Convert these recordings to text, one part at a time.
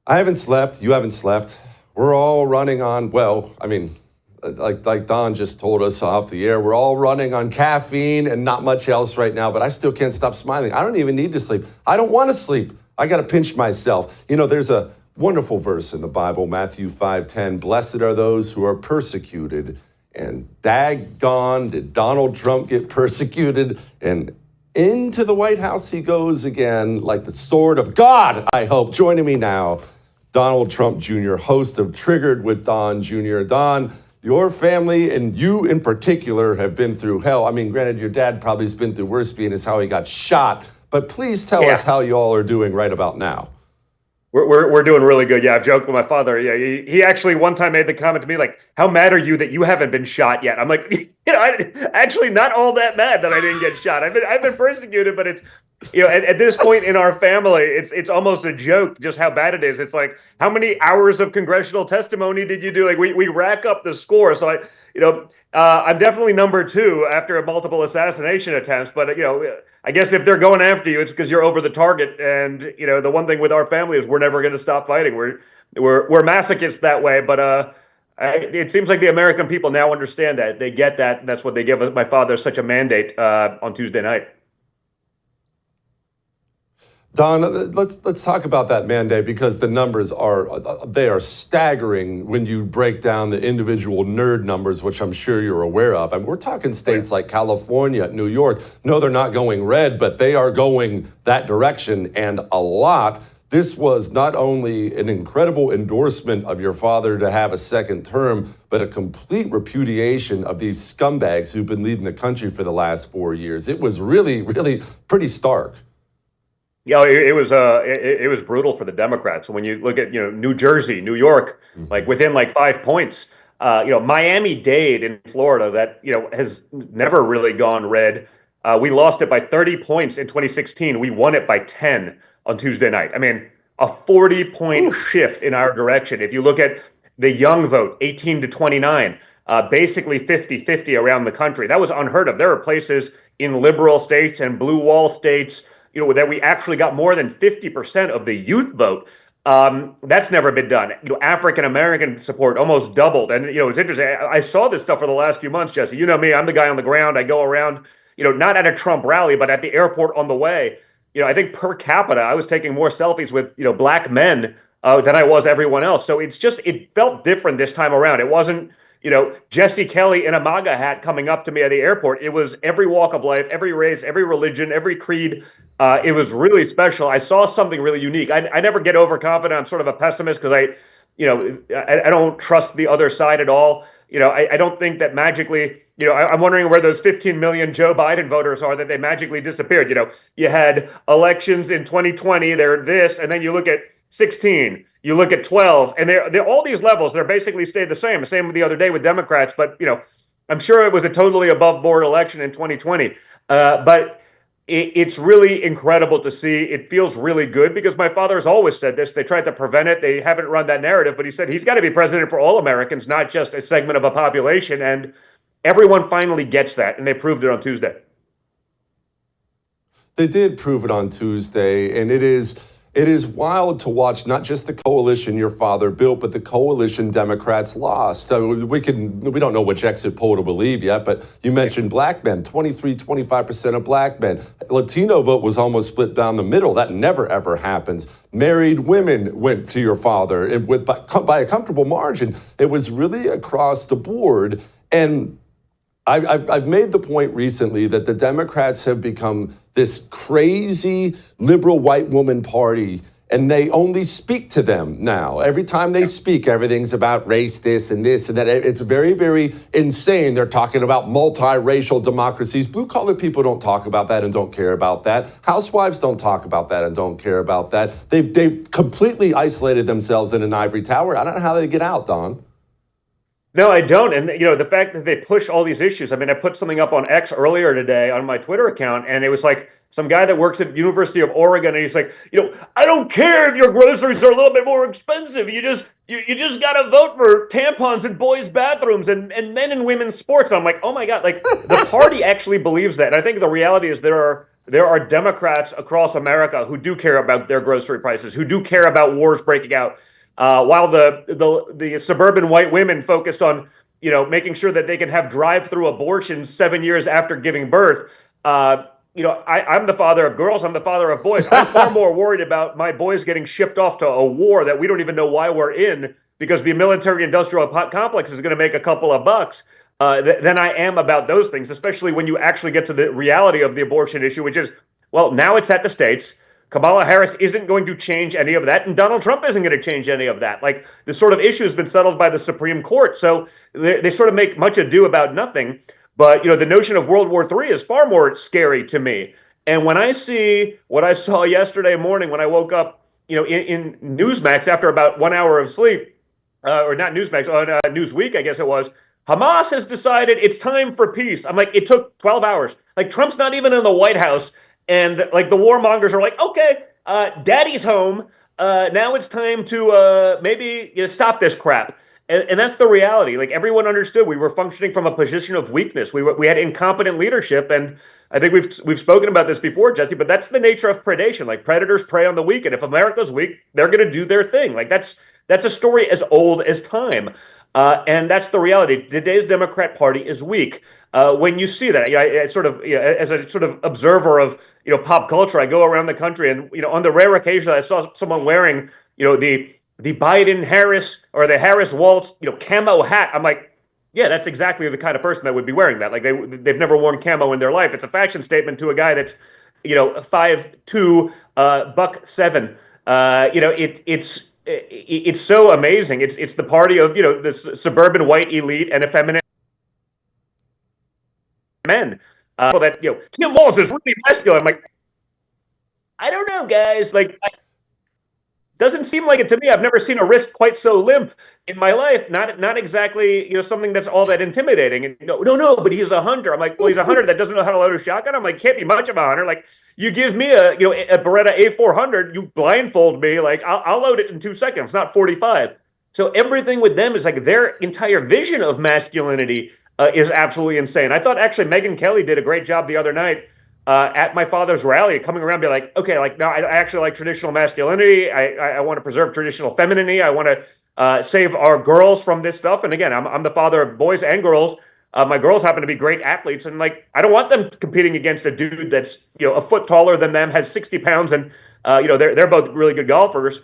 I haven't slept. You haven't slept. We're all running on, well, I mean, like Don just told us off the air, we're all running on caffeine and not much else right now, but I still can't stop smiling. I don't even need to sleep. I don't want to sleep. I got to pinch myself. You know, there's a wonderful verse in the Bible, Matthew 5:10. Blessed are those who are persecuted. And daggone, did Donald Trump get persecuted? And into the White House he goes again, like the sword of God, I hope. Joining me now, Donald Trump Jr., host of Triggered with Don Jr. Don, your family and you in particular have been through hell. I mean, granted, your dad probably has been through worse, being as how he got shot. But please tell us how you all are doing right about now. We're doing really good. Yeah, I've joked with my father. Yeah, he actually one time made the comment to me like, "How mad are you that you haven't been shot yet?" I'm like, actually not all that mad that I didn't get shot. I've been persecuted, but it's at this point in our family, it's almost a joke just how bad it is. It's like, how many hours of congressional testimony did you do? Like we rack up the score. So I'm definitely number two after multiple assassination attempts. But I guess if they're going after you, it's because you're over the target. And the one thing with our family is we're never going to stop fighting. We're masochists that way. But it seems like the American people now understand that. They get that. That's what they give my father such a mandate on Tuesday night. Don, let's talk about that mandate, because the numbers are staggering when you break down the individual nerd numbers, which I'm sure you're aware of. I mean, we're talking states like California, New York. No, they're not going red, but they are going that direction, and a lot. This was not only an incredible endorsement of your father to have a second term, but a complete repudiation of these scumbags who've been leading the country for the last 4 years. It was really, really pretty stark. Yeah, it was brutal for the Democrats. When you look at New Jersey, New York, like within like 5 points, Miami-Dade in Florida that has never really gone red. We lost it by 30 points in 2016. We won it by 10 on Tuesday night. I mean, a 40-point shift in our direction. If you look at the young vote, 18 to 29, basically 50-50 around the country. That was unheard of. There are places in liberal states and blue wall states that we actually got more than 50% of the youth vote. That's never been done. African American support almost doubled. And it's interesting. I saw this stuff for the last few months, Jesse. You know me, I'm the guy on the ground. I go around, not at a Trump rally, but at the airport on the way. I think per capita, I was taking more selfies with black men than I was everyone else. So it felt different this time around. It wasn't Jesse Kelly in a MAGA hat coming up to me at the airport. It was every walk of life, every race, every religion, every creed. It was really special. I saw something really unique. I never get overconfident. I'm sort of a pessimist because I don't trust the other side at all. I don't think that magically, I'm wondering where those 15 million Joe Biden voters are, that they magically disappeared. You had elections in 2020, they're this, and then you look at 16, you look at 12, and they're all these levels, they're basically stayed the same. Same with the other day with Democrats, but I'm sure it was a totally above board election in 2020. But it's really incredible to see. It feels really good because my father has always said this. They tried to prevent it. They haven't run that narrative, but he said he's got to be president for all Americans, not just a segment of a population. And everyone finally gets that, and they proved it on Tuesday. They did prove it on Tuesday, and it is wild to watch not just the coalition your father built, but the coalition Democrats lost. We don't know which exit poll to believe yet, but you mentioned black men, 25% of black men. Latino vote was almost split down the middle. That never, ever happens. Married women went to your father by a comfortable margin. It was really across the board. And I've made the point recently that the Democrats have become this crazy liberal white woman party, and they only speak to them now. Every time they speak, everything's about race, this and that. It's very, very insane. They're talking about multiracial democracies. Blue-collar people don't talk about that and don't care about that. Housewives don't talk about that and don't care about that. They've completely isolated themselves in an ivory tower. I don't know how they get out, Don. No, I don't. And, the fact that they push all these issues. I mean, I put something up on X earlier today on my Twitter account, and it was like some guy that works at University of Oregon, and he's like, I don't care if your groceries are a little bit more expensive. You just got to vote for tampons in boys' bathrooms and men and women's sports. I'm like, oh my God, like the party actually believes that. And I think the reality is there are there are Democrats across America who do care about their grocery prices, who do care about wars breaking out, while the suburban white women focused on making sure that they can have drive-through abortions 7 years after giving birth. I'm the father of girls. I'm the father of boys. I'm far more worried about my boys getting shipped off to a war that we don't even know why we're in because the military-industrial complex is going to make a couple of bucks than I am about those things, especially when you actually get to the reality of the abortion issue, which is, well, now it's at the states. Kamala Harris isn't going to change any of that, and Donald Trump isn't going to change any of that. Like, this sort of issue has been settled by the Supreme Court, so they sort of make much ado about nothing. But, the notion of World War III is far more scary to me. And when I see what I saw yesterday morning when I woke up, in Newsmax after about 1 hour of sleep, or not Newsmax, on Newsweek, I guess it was, Hamas has decided it's time for peace. I'm like, it took 12 hours. Like, Trump's not even in the White House. And like the warmongers are like, okay, daddy's home. Now it's time to maybe stop this crap. And that's the reality. Like, everyone understood we were functioning from a position of weakness. We had incompetent leadership, and I think we've spoken about this before, Jesse. But that's the nature of predation. Like, predators prey on the weak, and if America's weak, they're going to do their thing. Like, that's a story as old as time. And that's the reality. Today's Democrat Party is weak. When you see that, I sort of, as a sort of observer of, pop culture, I go around the country, and on the rare occasion I saw someone wearing, the Biden Harris or the Harris Waltz, camo hat. I'm like, yeah, that's exactly the kind of person that would be wearing that. Like, they've never worn camo in their life. It's a fashion statement to a guy that's, 5'2", $107. It's so amazing. It's the party of the suburban white elite and effeminate men. That Tim Walz is really masculine. I'm like, I don't know, guys. Like, doesn't seem like it to me. I've never seen a wrist quite so limp in my life. Not exactly something that's all that intimidating. And no, but he's a hunter. I'm like, well, he's a hunter that doesn't know how to load a shotgun. I'm like, can't be much of a hunter. Like, you give me a Beretta A400, you blindfold me, like I'll load it in 2 seconds, not 45. So everything with them is like their entire vision of masculinity is absolutely insane. I thought actually Megyn Kelly did a great job the other night at my father's rally, coming around and be like, okay, like, no, I actually like traditional masculinity. I want to preserve traditional femininity. I want to save our girls from this stuff. And again, I'm the father of boys and girls. My girls happen to be great athletes, and like, I don't want them competing against a dude that's a foot taller than them, has 60 pounds, and they're both really good golfers,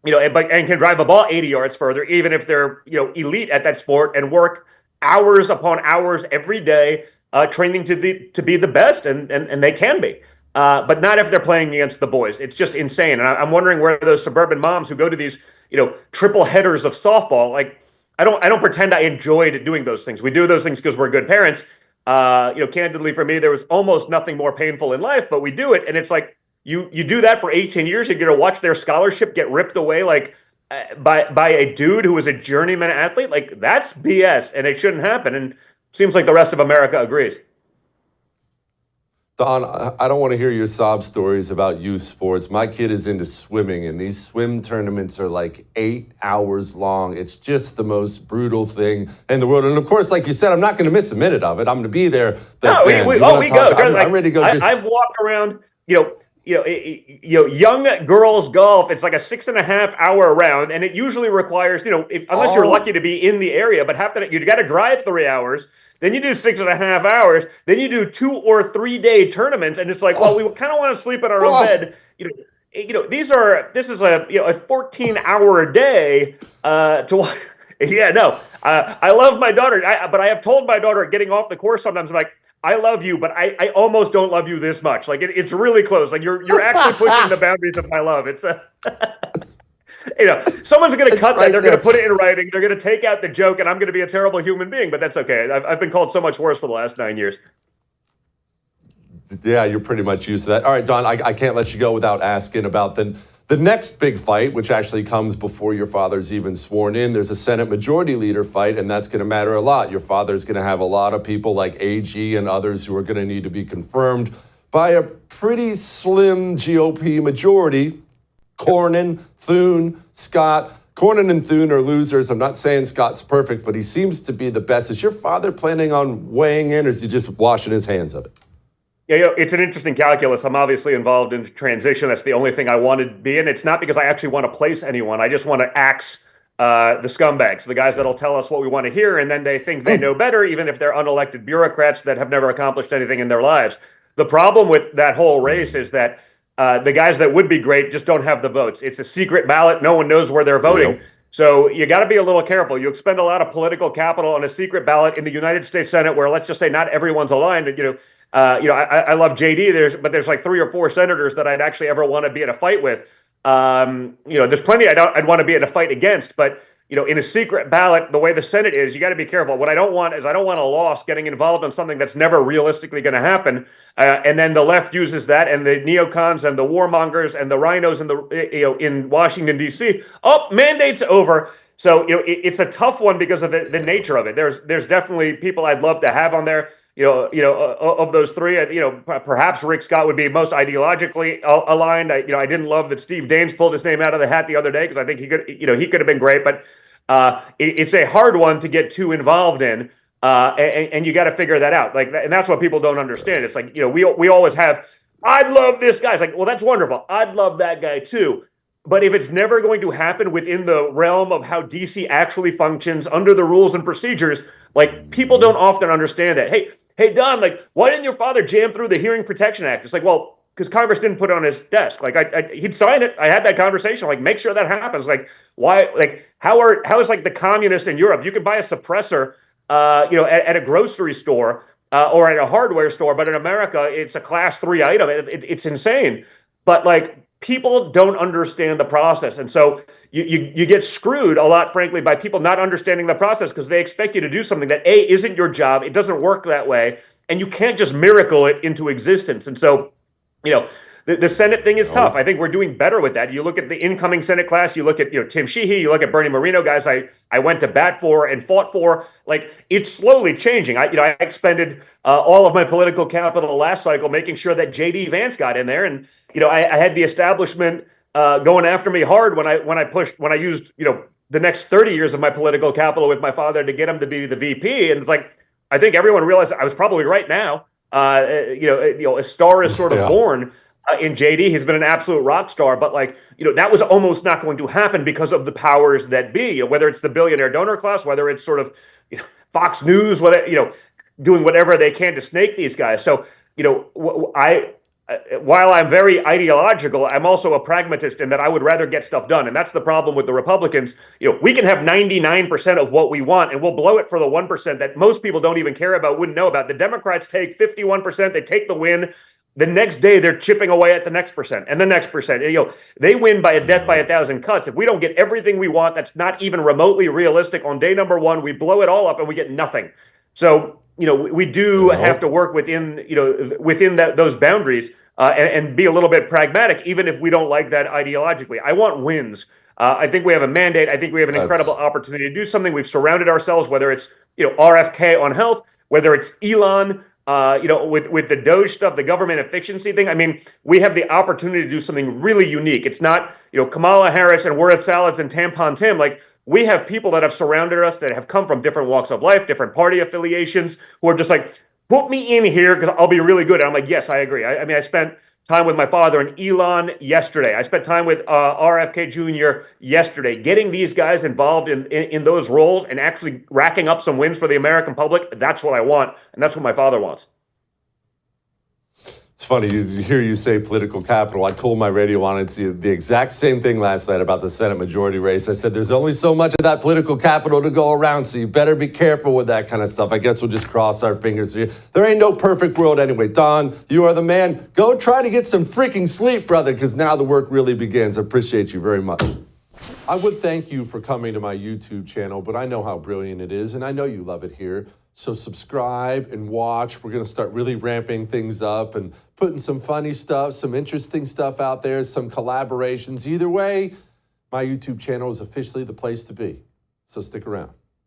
and can drive a ball 80 yards further, even if they're elite at that sport and work hours upon hours every day training to be the best, and they can be, but not if they're playing against the boys. It's just insane, and I'm wondering where those suburban moms who go to these triple headers of softball, like, I don't pretend I enjoyed doing those things. We do those things because we're good parents. Candidly, for me, there was almost nothing more painful in life, but we do it, and it's like you do that for 18 years. You're gonna watch their scholarship get ripped away, like by a dude who was a journeyman athlete. Like, that's BS, and it shouldn't happen. And seems like the rest of America agrees. Don, I don't want to hear your sob stories about youth sports. My kid is into swimming, and these swim tournaments are like 8 hours long. It's just the most brutal thing in the world. And of course, like you said, I'm not going to miss a minute of it. I'm going to be there. No, we go. I'm ready to go. I've walked around, young girls golf. It's like a 6.5 hour round, and it usually requires, unless you're lucky to be in the area, but you got to drive 3 hours. Then you do 6.5 hours. Then you do 2 or 3 day tournaments, and it's like, well, we kind of want to sleep in our own bed. This is a 14-hour day to. Yeah, no. I love my daughter, but I have told my daughter getting off the course sometimes, I'm like, I love you, but I almost don't love you this much. Like, it's really close. Like, you're actually pushing the boundaries of my love. It's someone's going to cut that. They're going to put it in writing. They're going to take out the joke, and I'm going to be a terrible human being. But that's okay. I've been called so much worse for the last 9 years. Yeah, you're pretty much used to that. All right, Don, I can't let you go without asking about the next big fight, which actually comes before your father's even sworn in. There's a Senate Majority Leader fight, and that's going to matter a lot. Your father's going to have a lot of people like AG and others who are going to need to be confirmed by a pretty slim GOP majority. Cornyn, Thune, Scott. Cornyn and Thune are losers. I'm not saying Scott's perfect, but he seems to be the best. Is your father planning on weighing in, or is he just washing his hands of it? Yeah, it's an interesting calculus. I'm obviously involved in transition. That's the only thing I want to be in. It's not because I actually want to place anyone. I just want to axe the scumbags, the guys that'll tell us what we want to hear, and then they think they know better, even if they're unelected bureaucrats that have never accomplished anything in their lives. The problem with that whole race is that the guys that would be great just don't have the votes. It's a secret ballot. No one knows where they're voting. Yep. So you got to be a little careful. You expend a lot of political capital on a secret ballot in the United States Senate, where let's just say not everyone's aligned. I love JD. There's like 3 or 4 senators that I'd actually ever want to be in a fight with. There's plenty I'd want to be in a fight against, but in a secret ballot, the way the Senate is, you got to be careful. What I don't want is I don't want a loss getting involved in something that's never realistically going to happen, and then the left uses that, and the neocons and the warmongers and the rhinos in Washington D.C. Oh, mandate's over. So it's a tough one because of the nature of it. There's definitely people I'd love to have on there. Of those 3, perhaps Rick Scott would be most ideologically aligned. I didn't love that Steve Daines pulled his name out of the hat the other day because I think he could have been great. But it's a hard one to get too involved in, and you got to figure that out. And that's what people don't understand. It's like we always have. I'd love this guy. It's like, well, that's wonderful. I'd love that guy too. But if it's never going to happen within the realm of how DC actually functions under the rules and procedures, like people don't often understand that. Hey, Don, like, why didn't your father jam through the Hearing Protection Act? It's like, well, because Congress didn't put it on his desk. Like, he'd sign it. I had that conversation. Like, make sure that happens. Like, why? Like, how is like the communists in Europe? You can buy a suppressor, at a grocery store or at a hardware store, but in America, it's a class 3 item. It's insane. But like, people don't understand the process, and so you get screwed a lot, frankly, by people not understanding the process because they expect you to do something that isn't your job. It doesn't work that way, and you can't just miracle it into existence. And so, the Senate thing is tough. I think we're doing better with that. You look at the incoming Senate class. You look at Tim Sheehy. You look at Bernie Moreno, guys I went to bat for and fought for. Like, it's slowly changing. I expended all of my political capital last cycle making sure that JD Vance got in there, and I had the establishment going after me hard when I used the next 30 years of my political capital with my father to get him to be the VP. And it's like, I think everyone realized I was probably right now. A star is sort of born. In JD, he's been an absolute rock star, but that was almost not going to happen because of the powers that be. Whether it's the billionaire donor class, whether it's sort of Fox News, whether doing whatever they can to snake these guys. So while I'm very ideological, I'm also a pragmatist in that I would rather get stuff done, and that's the problem with the Republicans. We can have 99% of what we want, and we'll blow it for the 1% that most people don't even care about, wouldn't know about. The Democrats take 51%, they take the win. The next day, they're chipping away at the next percent and the next percent. They win by a death by 1,000 cuts. If we don't get everything we want, that's not even remotely realistic. On day number 1, we blow it all up and we get nothing. So, we do have to work within those boundaries and be a little bit pragmatic, even if we don't like that ideologically. I want wins. I think we have a mandate. I think we have an incredible opportunity to do something. We've surrounded ourselves, whether it's RFK on health, whether it's Elon. With the Doge stuff, the government efficiency thing. I mean, we have the opportunity to do something really unique. It's not, Kamala Harris and word salads and tampon Tim. Like, we have people that have surrounded us that have come from different walks of life, different party affiliations, who are just like, put me in here because I'll be really good. And I'm like, yes, I agree. I spent time with my father and Elon yesterday. I spent time with RFK Jr. yesterday. Getting these guys involved in those roles and actually racking up some wins for the American public, that's what I want, and that's what my father wants. It's funny to hear you say political capital. I told my radio audience the exact same thing last night about the Senate majority race. I said, there's only so much of that political capital to go around, so you better be careful with that kind of stuff. I guess we'll just cross our fingers here. There ain't no perfect world anyway. Don, you are the man. Go try to get some freaking sleep, brother, because now the work really begins. I appreciate you very much. I would thank you for coming to my YouTube channel, but I know how brilliant it is, and I know you love it here. So subscribe and watch. We're going to start really ramping things up and putting some funny stuff, some interesting stuff out there, some collaborations. Either way, my YouTube channel is officially the place to be. So stick around.